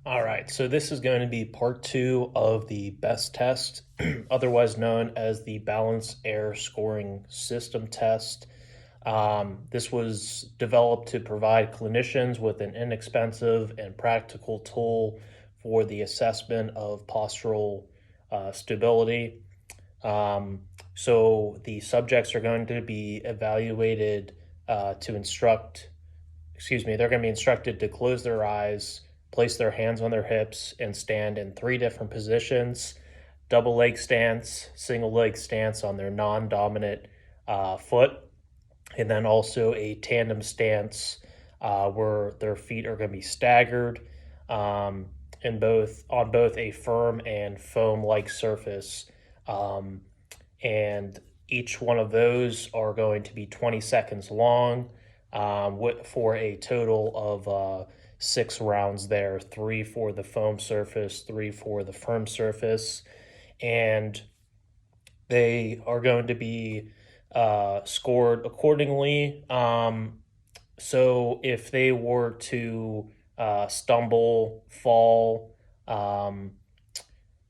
All right, so this is going to be part two of the BESS test, otherwise known as the Balance Air Scoring System test. This was developed to provide clinicians with an inexpensive and practical tool for the assessment of postural stability. Um, so the subjects are going to be evaluated to instruct they're going to be instructed to close their eyes, place their hands on their hips, and stand in three different positions: double leg stance, single leg stance on their non dominant foot, and then also a tandem stance where their feet are going to be staggered in both on both a firm and foam like surface. Um, and each one of those are going to be 20 seconds long for a total of 6 rounds there, 3 for the foam surface, 3 for the firm surface. And they are going to be scored accordingly. So if they were to stumble, fall, um,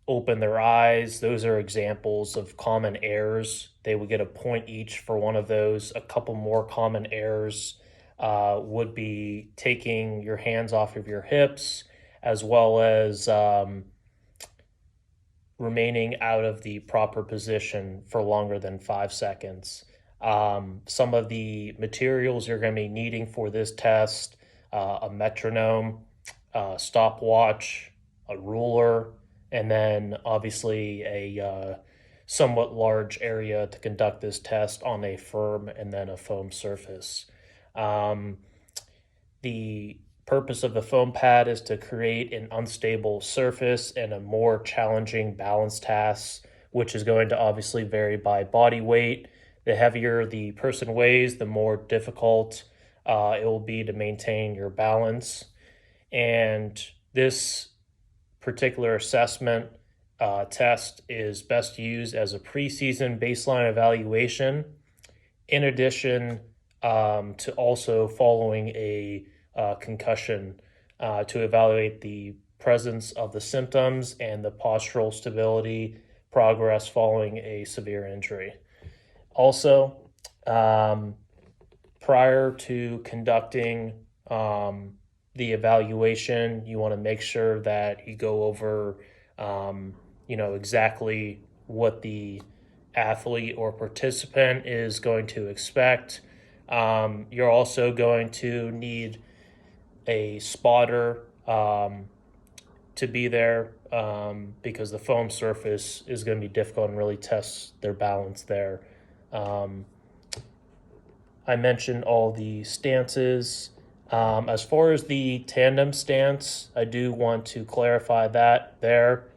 open their eyes, those are examples of common errors. They would get a point each for one of those. A couple more common errors would be taking your hands off of your hips, as well as remaining out of the proper position for longer than 5 seconds. Some of the materials you're going to be needing for this test: a metronome, a stopwatch, a ruler, and then obviously a somewhat large area to conduct this test on a firm and then a foam surface. Um, the purpose of the foam pad is to create an unstable surface and a more challenging balance task, which is going to obviously vary by body weight. The heavier the person weighs, the more difficult it will be to maintain your balance. And this particular assessment test is best used as a preseason baseline evaluation, in addition to also following a concussion to evaluate the presence of the symptoms and the postural stability progress following a severe injury. Also, prior to conducting the evaluation, you want to make sure that you go over, exactly what the athlete or participant is going to expect. You're also going to need a spotter to be there because the foam surface is going to be difficult and really test their balance there. Um, I mentioned all the stances. As far as the tandem stance, I do want to clarify that there.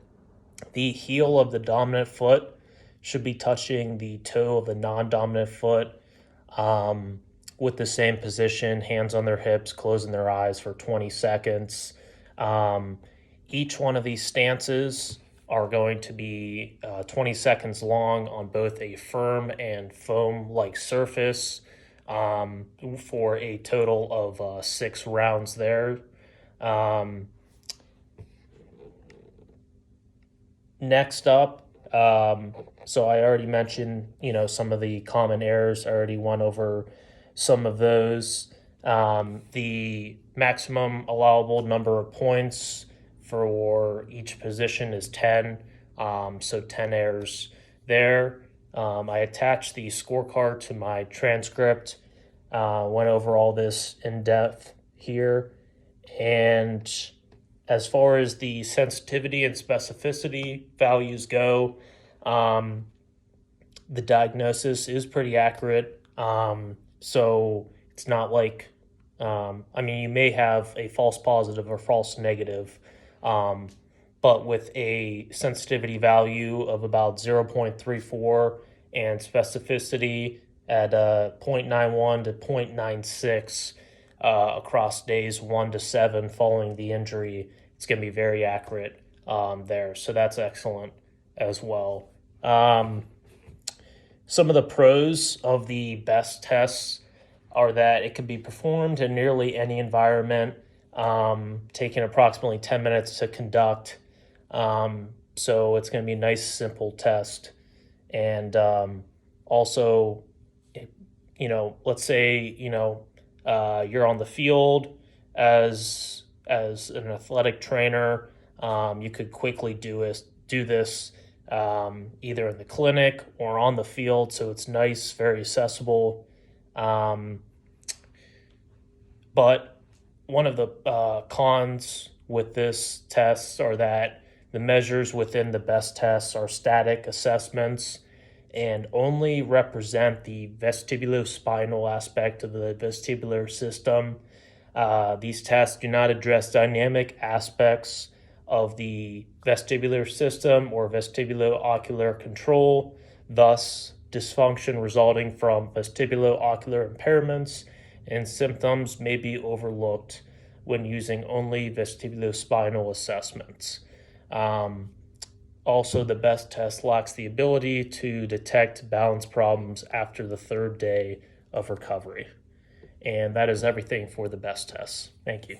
The heel of the dominant foot should be touching the toe of the non dominant foot um, with the same position, hands on their hips, closing their eyes for 20 seconds. Um, each one of these stances are going to be 20 seconds long on both a firm and foam like surface for a total of 6 rounds there. Um, Next up, so I already mentioned, some of the common errors. I already went over some of those. The maximum allowable number of points for each position is 10, so 10 errors there. I attached the scorecard to my transcript, went over all this in depth here. And as far as the sensitivity and specificity values go, the diagnosis is pretty accurate. So it's not like, you may have a false positive or false negative, but with a sensitivity value of about 0.34 and specificity at 0.91 to 0.96 across days 1 to 7 following the injury, it's going to be very accurate there. So that's excellent as well. Some of the pros of the BESS tests are that it can be performed in nearly any environment. taking approximately 10 minutes to conduct. So it's going to be a nice, simple test. And also, let's say, you're on the field as an athletic trainer. You could quickly do this either in the clinic or on the field. So it's nice, very accessible. Um, but one of the cons with this test are that the measures within the BESS tests are static assessments and only represent the vestibulospinal aspect of the vestibular system. These tests do not address dynamic aspects of the vestibular system or vestibulo-ocular control, thus dysfunction resulting from vestibulo-ocular impairments and symptoms may be overlooked when using only vestibulospinal assessments. Um, Also, the BESS test lacks the ability to detect balance problems after the third day of recovery. And that is everything for the BESS test. Thank you.